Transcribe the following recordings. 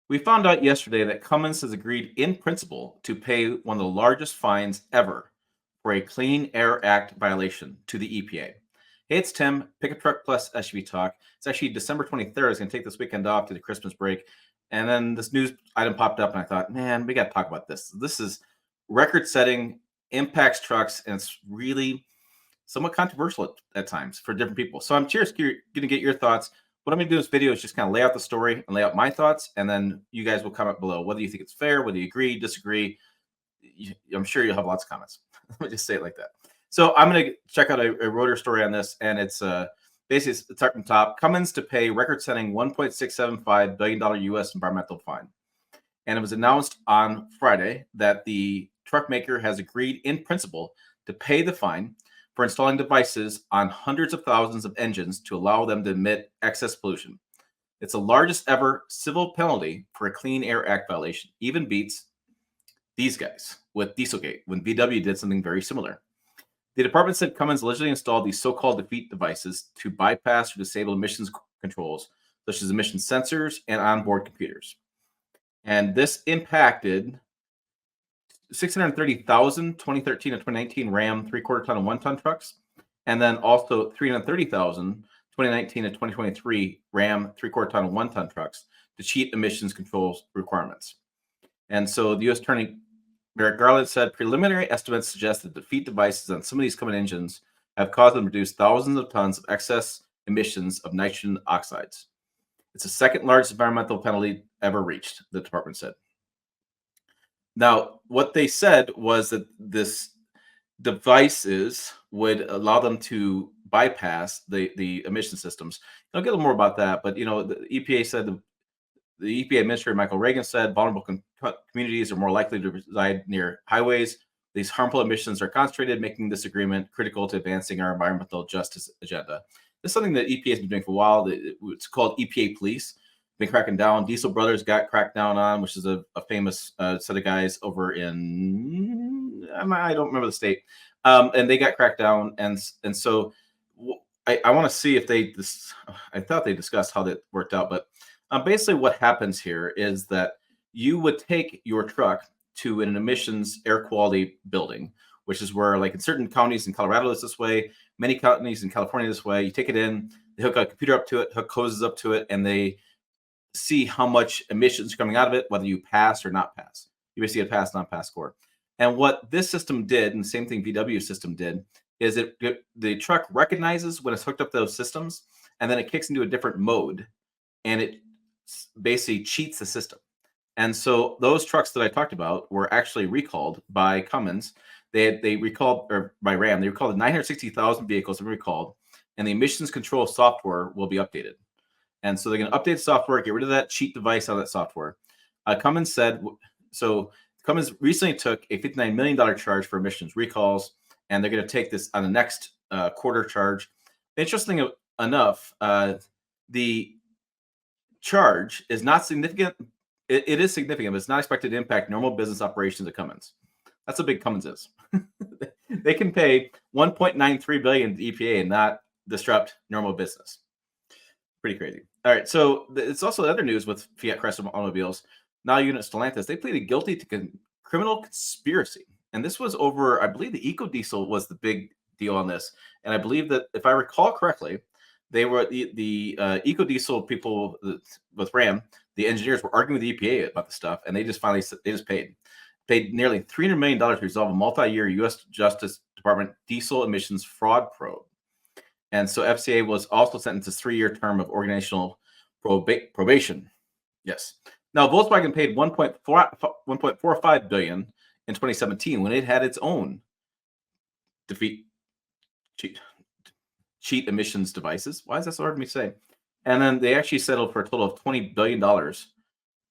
We found out yesterday that Cummins has agreed in principle to pay one of the largest fines ever for a Clean Air Act violation to the EPA. Hey, it's Tim, Pickup Truck Plus SUV Talk. It's actually December 23rd. It's going to take this weekend off to the Christmas break. And then this news item popped up, and I thought, man, we got to talk about this. This is record setting, impacts trucks, and it's really somewhat controversial at times for different people. So I'm curious, going to get your thoughts. What I'm going to do in this video is just kind of lay out the story and lay out my thoughts, and then you guys will comment below whether you think it's fair, whether you agree, disagree. I'm sure you'll have lots of comments. Let me just say it like that. So I'm going to check out a Reuters story on this, and it's basically it's up from top. Cummins to pay record-setting $1.675 billion U.S. environmental fine. And it was announced on Friday that the truck maker has agreed in principle to pay the fine for installing devices on hundreds of thousands of engines to allow them to emit excess pollution. It's the largest ever civil penalty for a Clean Air Act violation. Even beats these guys with Dieselgate when VW did something very similar. The department said Cummins allegedly installed these so-called defeat devices to bypass or disable emissions controls, such as emission sensors and onboard computers. And this impacted 630,000 2013 and 2019 Ram 3/4 ton and 1 ton trucks, and then also 330,000 2019 and 2023 Ram 3/4 ton and 1 ton trucks to cheat emissions controls requirements. And so the U.S. Attorney Merrick Garland said preliminary estimates suggest that defeat devices on some of these Cummins engines have caused them to reduce thousands of tons of excess emissions of nitrogen oxides. It's the second largest environmental penalty ever reached, the department said. Now, what they said was that this devices would allow them to bypass the emission systems. I'll get a little more about that, but the EPA said the EPA Administrator Michael Regan said vulnerable communities are more likely to reside near highways. These harmful emissions are concentrated, making this agreement critical to advancing our environmental justice agenda. This is something that EPA has been doing for a while. It's called EPA Police. Been cracking down. Diesel Brothers got cracked down on, which is a famous set of guys over in I don't remember the state, and they got cracked down. And so I want to see if I thought they discussed how that worked out, but basically what happens here is that you would take your truck to an emissions air quality building, which is where, like in certain counties in Colorado, it's this way. Many counties in California this way. You take it in, they hook a computer up to it, hook hoses up to it, and they see how much emissions are coming out of it, whether you pass or not pass. You basically get a pass, non-pass score. And what this system did, and the same thing VW system did, is the truck recognizes when it's hooked up to those systems, and then it kicks into a different mode, and it basically cheats the system. And so those trucks that I talked about were actually recalled by Cummins. They recalled, or by Ram, they recalled 960,000 vehicles that were recalled, and the emissions control software will be updated. And so they're going to update the software, get rid of that cheat device out of that software. Cummins said, so Cummins recently took a $59 million charge for emissions recalls, and they're going to take this on the next quarter charge. Interesting enough, the charge is not significant. It is significant, but it's not expected to impact normal business operations at Cummins. That's how big Cummins is. They can pay $1.93 billion to EPA and not disrupt normal business. Pretty crazy. All right, so it's also other news with Fiat Chrysler Automobiles. Now unit Stellantis, they pleaded guilty to criminal conspiracy. And this was over, I believe the EcoDiesel was the big deal on this. And I believe that if I recall correctly, they were the EcoDiesel people with Ram, the engineers were arguing with the EPA about the stuff, and they just paid nearly $300 million to resolve a multi-year U.S. Justice Department diesel emissions fraud probe. And so FCA was also sentenced to a 3-year term of organizational probation. Yes. Now Volkswagen paid $1.45 billion in 2017 when it had its own cheat emissions devices. Why is that so hard for me to say? And then they actually settled for a total of $20 billion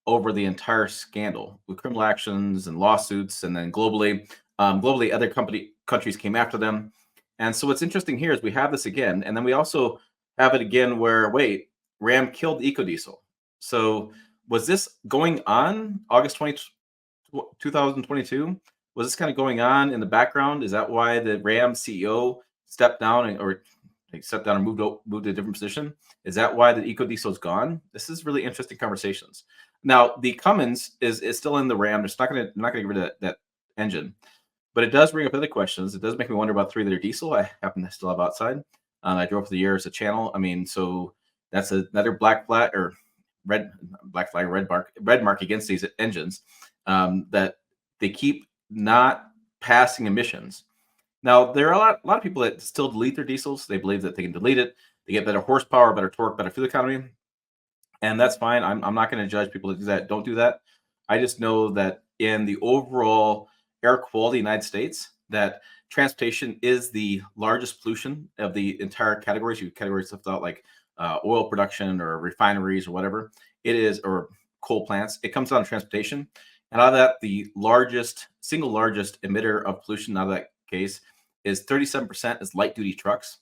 over the entire scandal with criminal actions and lawsuits. And then globally, other countries came after them. And so what's interesting here is we have this again, and then we also have it again where, wait, Ram killed EcoDiesel. So was this going on August 2022? Was this kind of going on in the background? Is that why the Ram CEO stepped down or moved to a different position? Is that why the EcoDiesel is gone? This is really interesting conversations. Now the Cummins is still in the Ram. It's not gonna get rid of that engine, but it does bring up other questions. It does make me wonder about 3-liter diesel. I happen to still have outside. I drove for the year as a channel. I mean, so that's another black flag or red black flag red mark against these engines, that they keep not passing emissions. Now there are a lot of people that still delete their diesels. They believe that they can delete it. They get better horsepower, better torque, better fuel economy, and that's fine. I'm not going to judge people that do that. Don't do that. I just know that in the overall air quality in the United States, that transportation is the largest pollution of the entire categories. You categories stuff out like oil production or refineries or whatever it is, or coal plants. It comes down to transportation, and out of that, the single largest emitter of pollution out of that case is 37% is light duty trucks.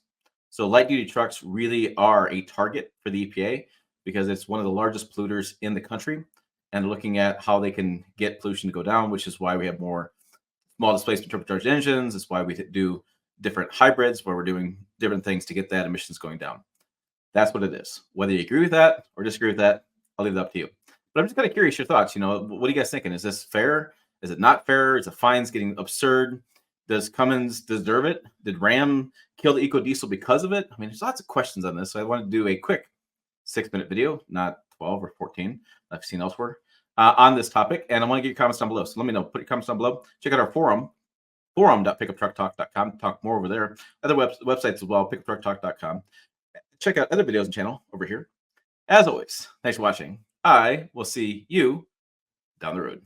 So light duty trucks really are a target for the EPA because it's one of the largest polluters in the country, and looking at how they can get pollution to go down, which is why we have more small displacement turbocharged engines. It's why we do different hybrids, where we're doing different things to get that emissions going down. That's what it is. Whether you agree with that or disagree with that, I'll leave it up to you. But I'm just kind of curious your thoughts. What are you guys thinking? Is this fair? Is it not fair? Is the fines getting absurd? Does Cummins deserve it? Did Ram kill the eco diesel because of it? I mean, there's lots of questions on this. So I wanted to do a quick 6-minute video, not 12 or 14 I've seen elsewhere, on this topic. And I want to get your comments down below. So let me know. Put your comments down below. Check out our forum.pickuptrucktalk.com. Talk more over there. Other websites as well, pickuptrucktalk.com. Check out other videos and channel over here. As always, thanks for watching. I will see you down the road.